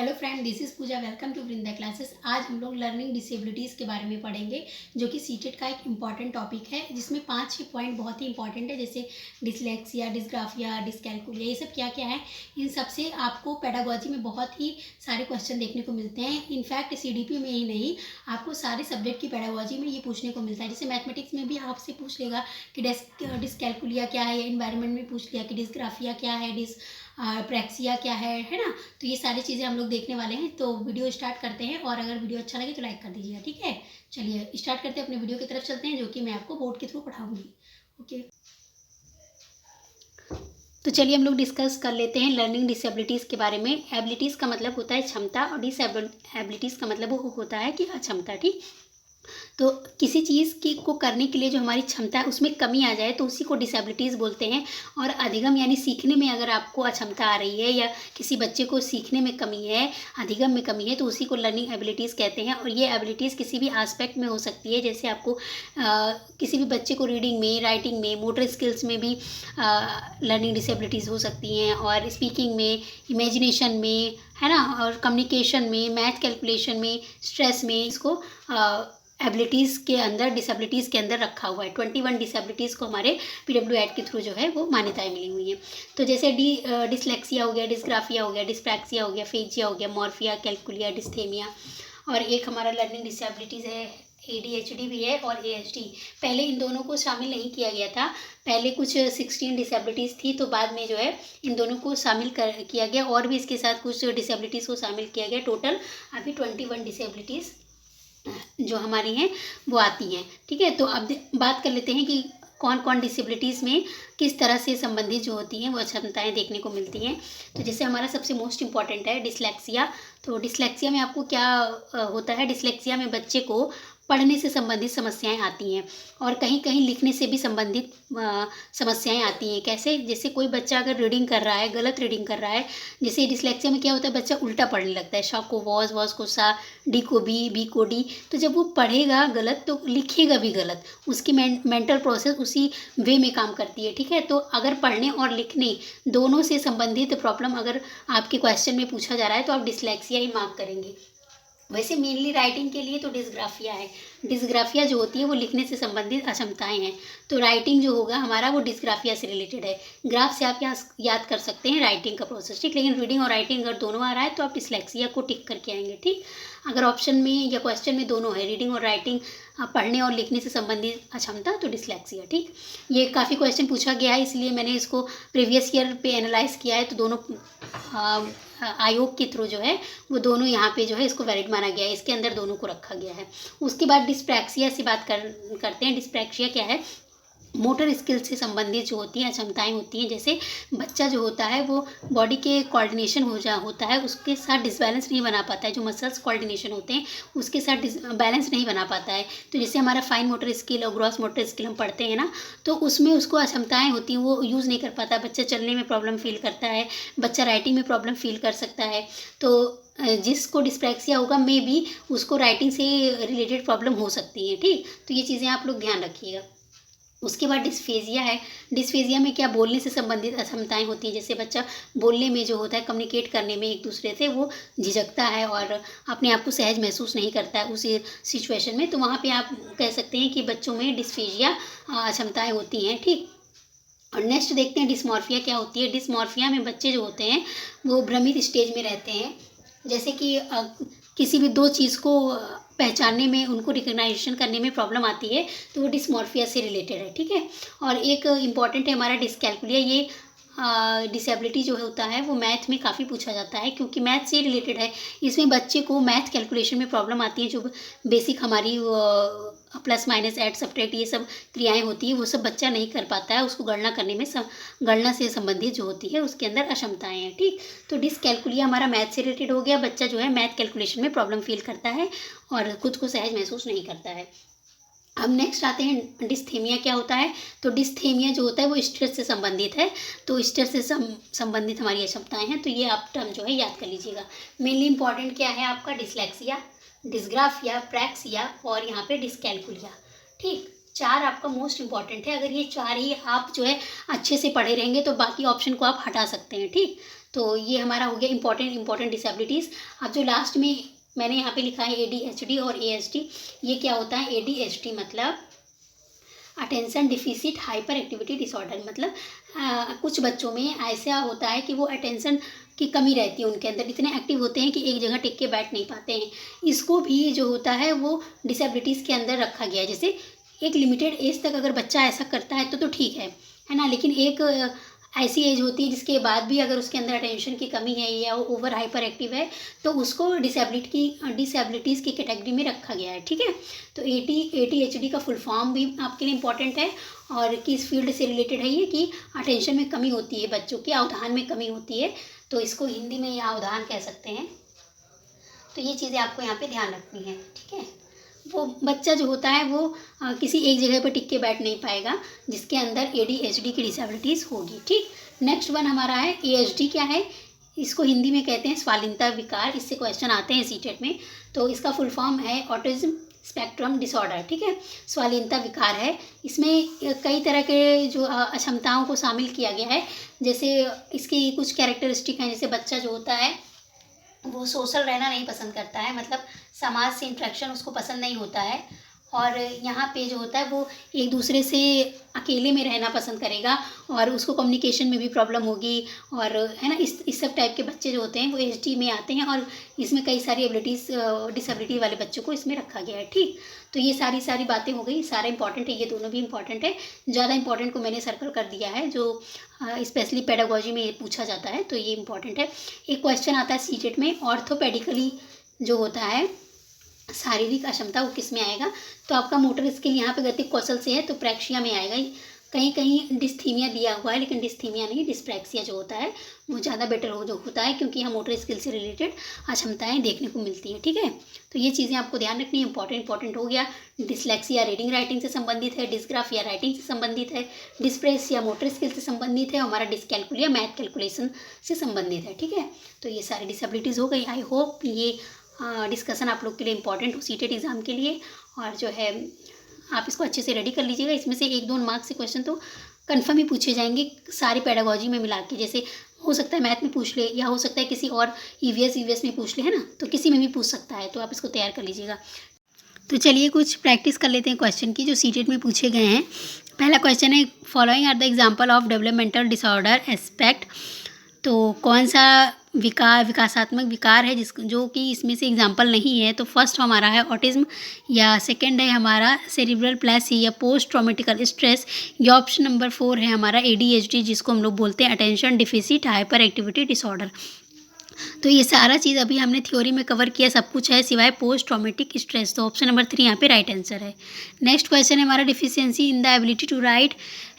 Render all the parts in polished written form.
Hello friend, this is Pooja. Welcome to Vrinda classes. आज हम लोग लर्निंग डिसेबिलिटीज़ के बारे में पढ़ेंगे, जो कि सीटेट का एक इम्पॉर्टेंट टॉपिक है, जिसमें 5-6 पॉइंट बहुत ही इंपॉर्टेंट है, जैसे डिसलेक्सिया, डिसग्राफिया, डिसकैलकुलिया, ये सब क्या क्या है। इन सब से आपको पेडागोजी में बहुत ही सारे क्वेश्चन देखने को मिलते हैं। इनफैक्ट CDP में ही नहीं, आपको सारे सब्जेक्ट की पेडागोजी में ये पूछने को मिलता है। जैसे मैथमेटिक्स में भी आपसे पूछ लेगा कि डिसकैलकुलिया क्या है, या इन्वायरमेंट में पूछ लिया कि डिसग्राफिया क्या है, प्रैक्सिया क्या है ना। तो ये सारी चीज़ें हम लोग देखने वाले हैं। तो वीडियो स्टार्ट करते हैं, और अगर वीडियो अच्छा लगे तो लाइक कर दीजिएगा, ठीक है। चलिए स्टार्ट करते हैं, अपने वीडियो की तरफ चलते हैं, जो कि मैं आपको बोर्ड के थ्रू पढ़ाऊंगी। ओके, तो चलिए हम लोग डिस्कस कर लेते हैं लर्निंग डिसेबिलिटीज़ के बारे में। एबिलिटीज़ का मतलब होता है क्षमता, और डिसेबिलिटीज़ का मतलब वो होता है कि अक्षमता, ठीक। तो किसी चीज़ की को करने के लिए जो हमारी क्षमता है उसमें कमी आ जाए तो उसी को डिसेबिलिटीज़ बोलते हैं। और अधिगम यानी सीखने में अगर आपको अक्षमता आ रही है, या किसी बच्चे को सीखने में कमी है, अधिगम में कमी है, तो उसी को लर्निंग एबिलिटीज़ कहते हैं। और ये एबिलिटीज़ किसी भी एस्पेक्ट में हो सकती है। जैसे आपको किसी भी बच्चे को रीडिंग में, राइटिंग में, मोटर स्किल्स में भी लर्निंग डिसेबिलिटीज़ हो सकती हैं, और स्पीकिंग में, इमेजिनेशन में, है ना, और कम्युनिकेशन में, मैथ कैलकुलेशन में, स्ट्रेस में, इसको एबिलिटीज़ के अंदर, डिसेबिलिटीज़ के अंदर रखा हुआ है। 21 डिसेबिलिटीज़ को हमारे PW एक्ट के थ्रू जो है वो मान्यताएं मिली हुई हैं। तो जैसे डिसलेक्सिया हो गया, डिसग्राफिया हो गया, डिस्प्रैक्सिया हो गया, फेजिया हो गया, मॉर्फिया, कैलकुलिया, डिस्थेमिया, और एक हमारा लर्निंग डिसेबिलिटीज़ है ADHD भी है, और ASD। पहले इन दोनों को शामिल नहीं किया गया था। पहले कुछ 16 डिसेबिलिटीज़ थी, तो बाद में जो है इन दोनों को शामिल किया गया, और भी इसके साथ कुछ डिसेबिलिटीज़ को शामिल किया गया। टोटल अभी 21 डिसेबिलिटीज़ जो हमारी हैं वो आती हैं, ठीक है। तो अब बात कर लेते हैं कि कौन कौन डिसेबिलिटीज़ में किस तरह से संबंधित जो होती हैं वो क्षमताएं देखने को मिलती हैं। तो जैसे हमारा सबसे मोस्ट इम्पॉर्टेंट है डिसलेक्सिया। तो डिसलेक्सिया में आपको क्या होता है, डिसलेक्सिया में बच्चे को पढ़ने से संबंधित समस्याएं आती हैं, और कहीं कहीं लिखने से भी संबंधित समस्याएं आती हैं। कैसे, जैसे कोई बच्चा अगर रीडिंग कर रहा है, गलत रीडिंग कर रहा है, जैसे डिसलेक्सिया में क्या होता है, बच्चा उल्टा पढ़ने लगता है। श को वॉज को सा, डी को बी को डी। तो जब वो पढ़ेगा गलत तो लिखेगा भी गलत। उसकी मेंटल प्रोसेस उसी वे में काम करती है, ठीक है। तो अगर पढ़ने और लिखने दोनों से संबंधित प्रॉब्लम अगर आपके क्वेश्चन में पूछा जा रहा है तो आप डिसलेक्सिया ही मार्क करेंगे। वैसे मेनली राइटिंग के लिए तो डिसग्राफिया है। डिसग्राफिया जो होती है वो लिखने से संबंधित अक्षमताएं हैं। तो राइटिंग जो होगा हमारा वो डिसग्राफिया से रिलेटेड है। ग्राफ से आप याद कर सकते हैं राइटिंग का प्रोसेस, ठीक। लेकिन रीडिंग और राइटिंग अगर दोनों आ रहा है तो आप डिसलेक्सिया को टिक करके आएंगे, ठीक। अगर ऑप्शन में या क्वेश्चन में दोनों है, रीडिंग और राइटिंग, पढ़ने और लिखने से संबंधित अक्षमता, तो डिसलेक्सिया, ठीक। ये काफ़ी क्वेश्चन पूछा गया है, इसलिए मैंने इसको प्रीवियस ईयर पे एनालाइज किया है। तो दोनों आयोग के थ्रू जो है वो दोनों यहाँ पे जो है इसको वैलिड माना गया है, इसके अंदर दोनों को रखा गया है। उसके बाद डिस्प्रैक्सिया से बात करते हैं। डिस्प्रैक्सिया क्या है, मोटर स्किल से संबंधित जो होती हैं क्षमताएं होती हैं। जैसे बच्चा जो होता है वो बॉडी के कोऑर्डिनेशन होता है, उसके साथ डिसबैलेंस नहीं बना पाता है। जो मसल्स कोऑर्डिनेशन होते हैं उसके साथ बैलेंस नहीं बना पाता है। तो जैसे हमारा फाइन मोटर स्किल और ग्रॉस मोटर स्किल हम पढ़ते हैं ना, तो उसमें उसको अक्षमताएं होती हैं, वो यूज़ नहीं कर पाता। बच्चा चलने में प्रॉब्लम फील करता है, बच्चा राइटिंग में प्रॉब्लम फील कर सकता है। तो जिसको डिस्प्रैक्सिया होगा मे बी उसको राइटिंग से रिलेटेड प्रॉब्लम हो सकती है, ठीक। तो ये चीज़ें आप लोग ध्यान रखिएगा। उसके बाद डिस्फेजिया है। डिस्फेजिया में क्या, बोलने से संबंधित अक्षमताएं होती हैं। जैसे बच्चा बोलने में जो होता है, कम्युनिकेट करने में एक दूसरे से वो झिझकता है और अपने आप को सहज महसूस नहीं करता है उस सिचुएशन में, तो वहाँ पे आप कह सकते हैं कि बच्चों में डिस्फेजिया अक्षमताएं होती हैं, ठीक। और नेक्स्ट देखते हैं डिस्मॉर्फिया क्या होती है। डिस्मॉर्फिया में बच्चे जो होते हैं वो भ्रमित स्टेज में रहते हैं। जैसे कि किसी भी दो चीज़ को पहचानने में, उनको रिकग्नाइजेशन करने में प्रॉब्लम आती है, तो वो डिस्मॉर्फिया से रिलेटेड है, ठीक है। और एक इम्पॉर्टेंट है हमारा डिसकैलकुलिया। ये डिसेबिलिटी जो होता है वो मैथ में काफ़ी पूछा जाता है, क्योंकि मैथ से रिलेटेड है। इसमें बच्चे को मैथ कैलकुलेशन में प्रॉब्लम आती है। जो बेसिक हमारी प्लस माइनस ऐड सब्ट्रैक्ट ये सब क्रियाएं होती है वो सब बच्चा नहीं कर पाता है। उसको गणना करने में गणना से संबंधित जो होती है उसके अंदर अक्षमताएं हैं, ठीक। तो डिसकैलकुलिया हमारा मैथ से रिलेटेड हो गया। बच्चा जो है मैथ कैलकुलेशन में प्रॉब्लम फील करता है और खुद को सहज महसूस नहीं करता है। अब नेक्स्ट आते हैं डिस्थेमिया क्या होता है। तो डिस्थेमिया जो होता है वो स्ट्रेस से संबंधित है। तो स्ट्रेस से संबंधित हमारी अक्षमताएं हैं, तो ये आप टर्म जो है याद कर लीजिएगा। मेनली इंपॉर्टेंट क्या है आपका, डिसलेक्सिया, डिसग्राफिया, प्रैक्सिया और यहाँ पे डिसकैलकुलिया, ठीक। चार आपका मोस्ट इंपॉर्टेंट है। अगर ये चार ही आप जो है अच्छे से पढ़े रहेंगे तो बाकी ऑप्शन को आप हटा सकते हैं, ठीक। तो ये हमारा हो गया इंपॉर्टेंट डिसेबिलिटीज़। अब जो लास्ट में मैंने यहाँ पे लिखा है ADHD और ASD, ये क्या होता है? ADHD मतलब attention deficit hyper activity disorder, मतलब कुछ बच्चों में ऐसा होता है कि वो अटेंशन की कमी रहती है, उनके अंदर इतने एक्टिव होते हैं कि एक जगह टिक के बैठ नहीं पाते हैं। इसको भी जो होता है वो डिसेबिलिटीज़ के अंदर रखा गया है। जैसे एक लिमिटेड एज तक अगर बच्चा ऐसा करता है तो ठीक है ना, लेकिन एक ऐसी एज होती है जिसके बाद भी अगर उसके अंदर अटेंशन की कमी है या वो ओवर हाइपर एक्टिव है तो उसको डिसेबिलिटीज़ की कैटेगरी में रखा गया है, ठीक है। तो ADHD का फुल फॉर्म भी आपके लिए इम्पॉर्टेंट है, और किस फील्ड से रिलेटेड है ये कि अटेंशन में कमी होती है बच्चों की, अवधान में कमी होती है, तो इसको हिंदी में या अवधान कह सकते हैं। तो ये चीज़ें आपको यहाँ पे ध्यान रखनी है, ठीक है। वो बच्चा जो होता है वो किसी एक जगह पर टिक के बैठ नहीं पाएगा जिसके अंदर ADHD की डिसेबिलिटीज़ होगी, ठीक। नेक्स्ट वन हमारा है ASD। क्या है? इसको हिंदी में कहते हैं स्वालीनता विकार। इससे क्वेश्चन आते हैं सीटेट में। तो इसका फुल फॉर्म है ऑटिज्म स्पेक्ट्रम डिसऑर्डर, ठीक है। स्वालीनता विकार है। इसमें कई तरह के जो अक्षमताओं को शामिल किया गया है। जैसे इसकी कुछ कैरेक्टरिस्टिक हैं, जैसे बच्चा जो होता है वो सोशल रहना नहीं पसंद करता है, मतलब समाज से इंट्रैक्शन उसको पसंद नहीं होता है, और यहाँ पे जो होता है वो एक दूसरे से अकेले में रहना पसंद करेगा, और उसको कम्युनिकेशन में भी प्रॉब्लम होगी, और है ना, इस सब टाइप के बच्चे जो होते हैं वो ASD में आते हैं, और इसमें कई सारी डिसेबिलिटी वाले बच्चों को इसमें रखा गया है, ठीक। तो ये सारी बातें हो गई, सारा इंपॉर्टेंट है, ये दोनों भी इंपॉर्टेंट है। ज़्यादा इंपॉर्टेंट को मैंने सर्कल कर दिया है, जो स्पेशली पेडागोजी में ये पूछा जाता है, तो ये इंपॉर्टेंट है। एक क्वेश्चन आता है सीटेट में, ऑर्थोपेडिकली जो होता है शारीरिक अक्षमता, वो किस में आएगा? तो आपका मोटर स्किल यहाँ पे गतिक कौशल से है तो प्रैक्सिया में आएगा। कहीं कहीं डिस्थीमिया दिया हुआ है, लेकिन डिस्थीमिया नहीं, डिस्प्रैक्सिया जो होता है वो ज़्यादा बेटर जो होता है, क्योंकि यहाँ मोटर स्किल से रिलेटेड अक्षमताएं देखने को मिलती हैं, ठीक है। तो ये चीज़ें आपको ध्यान रखनी है, इंपॉर्टेंट हो गया। डिसलेक्सिया रीडिंग राइटिंग से संबंधित है, डिस्ग्राफिया राइटिंग से संबंधित है, डिस्प्रेसिया मोटर स्किल से संबंधित है, हमारा डिसकैलकुलिया मैथ कैलकुलेशन से संबंधित है, ठीक है। तो ये सारी डिसेबिलिटीज़ हो गई। आई होप ये डिस्कशन आप लोग के लिए इंपॉर्टेंट हो सीटेट एग्ज़ाम के लिए, और जो है आप इसको अच्छे से रेडी कर लीजिएगा। इसमें से 1-2 मार्क्स से क्वेश्चन तो कन्फर्म ही पूछे जाएंगे सारी पेडागोजी में मिला के। जैसे हो सकता है मैथ में पूछ ले, या हो सकता है किसी और EVS में पूछ ले, है ना, तो किसी में भी पूछ सकता है, तो आप इसको तैयार कर लीजिएगा। तो चलिए कुछ प्रैक्टिस कर लेते हैं क्वेश्चन की जो सीटेट में पूछे गए हैं। पहला क्वेश्चन है, following are the example of developmental disorder aspect. तो कौन सा विकासात्मक विकार है जो कि इसमें से एग्जाम्पल नहीं है? तो फर्स्ट हमारा है ऑटिज्म, या सेकंड है हमारा सेरिब्रल प्लेसी या पोस्ट ट्रॉमेटिकल स्ट्रेस, या ऑप्शन नंबर 4 है हमारा ADHD, जिसको हम लोग बोलते हैं attention deficit hyper activity disorder. तो ये सारा चीज़ अभी हमने थ्योरी में कवर किया, सब कुछ है सिवाय पोस्ट ट्रॉमेटिक स्ट्रेस। तो ऑप्शन नंबर 3 यहाँ पे राइट आंसर है। नेक्स्ट क्वेश्चन है हमारा, deficiency in the ability to write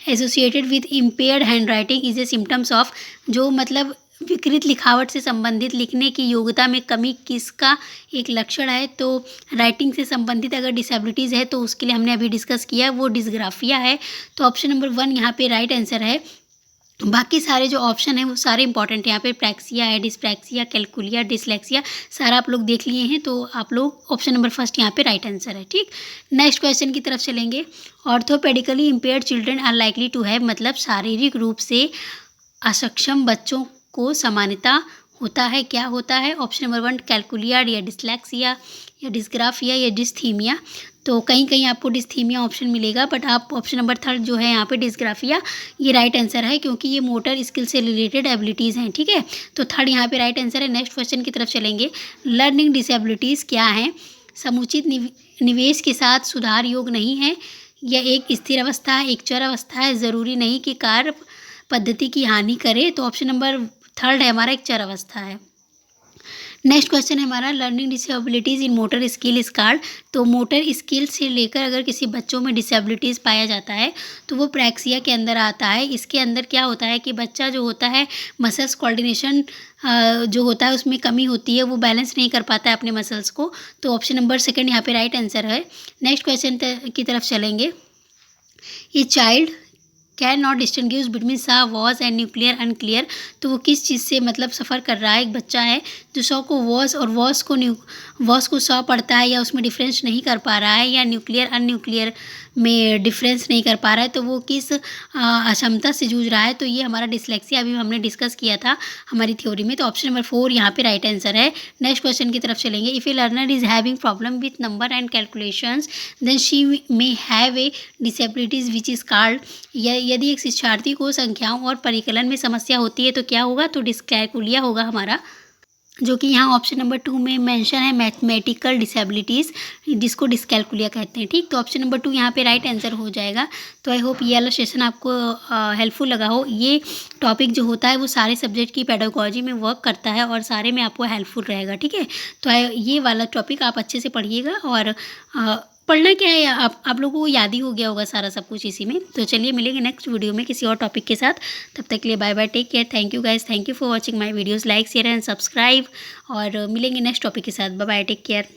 associated with impaired hand writing is a symptoms of, जो मतलब विकृत लिखावट से संबंधित लिखने की योग्यता में कमी किसका एक लक्षण है? तो राइटिंग से संबंधित अगर डिसेबिलिटीज़ है तो उसके लिए हमने अभी डिस्कस किया, वो डिस्ग्राफिया है। तो ऑप्शन नंबर 1 यहाँ पे राइट आंसर है। बाकी सारे जो ऑप्शन हैं वो सारे इंपॉर्टेंट हैं। यहाँ पे प्रैक्सिया है, डिस्प्रैक्सिया, कैलकुलिया, डिसलेक्सिया, सारा आप लोग देख लिए हैं, तो आप लोग ऑप्शन नंबर 1 यहाँ पे राइट आंसर है, ठीक। नेक्स्ट क्वेश्चन की तरफ चलेंगे। Orthopedically impaired children are likely to have, मतलब शारीरिक रूप से असक्षम बच्चों को सामान्यता होता है, क्या होता है? ऑप्शन नंबर 1 कैलकुलिया, या डिसलेक्सिया, या डिस्ग्राफिया, या डिस्थीमिया। तो कहीं कहीं आपको डिस्थीमिया ऑप्शन मिलेगा, बट आप ऑप्शन नंबर 3 जो है यहाँ पे डिस्ग्राफिया, ये राइट आंसर है, क्योंकि ये मोटर स्किल से रिलेटेड एबिलिटीज़ हैं, ठीक है। तो 3 यहाँ पे राइट आंसर है। नेक्स्ट क्वेश्चन की तरफ चलेंगे। लर्निंग डिसेबिलिटीज़ क्या हैं? समुचित निवेश के साथ सुधार योग नहीं है, या एक स्थिर अवस्था है, एक चर अवस्था है, ज़रूरी नहीं कि कार्य पद्धति की हानि करे। तो ऑप्शन नंबर 3 है हमारा, एक चर अवस्था है। नेक्स्ट क्वेश्चन है हमारा, लर्निंग डिसेबिलिटीज़ इन मोटर स्किल स्कार्ड। तो मोटर स्किल से लेकर अगर किसी बच्चों में डिसेबिलिटीज़ पाया जाता है तो वो प्रैक्सिया के अंदर आता है। इसके अंदर क्या होता है कि बच्चा जो होता है मसल्स कोऑर्डिनेशन जो होता है उसमें कमी होती है, वो बैलेंस नहीं कर पाता है अपने मसल्स को। तो ऑप्शन नंबर 2 यहाँ पे राइट आंसर है। नेक्स्ट क्वेश्चन की तरफ चलेंगे। ये child can not distinguish between सा वॉज एंड न्यूक्लियर अनक्लियर। तो वो किस चीज़ से मतलब सफ़र कर रहा है, एक बच्चा है जो सौ को वॉज और वॉज को सौ पढ़ता है या उसमें डिफरेंस नहीं कर पा रहा है, या न्यूक्लियर अनन्यूक्लियर में डिफरेंस नहीं कर पा रहा है, तो वो किस अक्षमता से जूझ रहा है। तो ये हमारा डिसलेक्सिया अभी हमने डिस्कस किया था हमारी थ्योरी में। तो ऑप्शन नंबर 4 यहाँ पे राइट आंसर है। नेक्स्ट क्वेश्चन की तरफ चलेंगे। If a learner is having problem with number and calculations then she may have a disabilities which is called. यदि एक शिक्षार्थी को संख्याओं और परिकलन में समस्या होती है तो क्या होगा, तो डिस्कैलकुलिया होगा हमारा, जो कि यहाँ ऑप्शन नंबर 2 में मेंशन है, मैथमेटिकल डिसेबिलिटीज़, जिसको डिस्कैलकुलिया कहते हैं। ठीक, तो ऑप्शन नंबर 2 यहाँ पे राइट आंसर हो जाएगा। तो आई होप ये वाला सेशन आपको हेल्पफुल लगा हो। ये टॉपिक जो होता है वो सारे सब्जेक्ट की पेडागोजी में वर्क करता है और सारे में आपको हेल्पफुल रहेगा। ठीक है, तो ये वाला टॉपिक आप अच्छे से पढ़िएगा। और पढ़ना क्या है, आप लोगों को याद ही हो गया होगा सारा सब कुछ इसी में। तो चलिए मिलेंगे नेक्स्ट वीडियो में किसी और टॉपिक के साथ। तब तक के लिए bye bye, take care, thank you guys, thank you for watching my videos, like share and subscribe. और मिलेंगे नेक्स्ट टॉपिक के साथ। Bye bye, take care.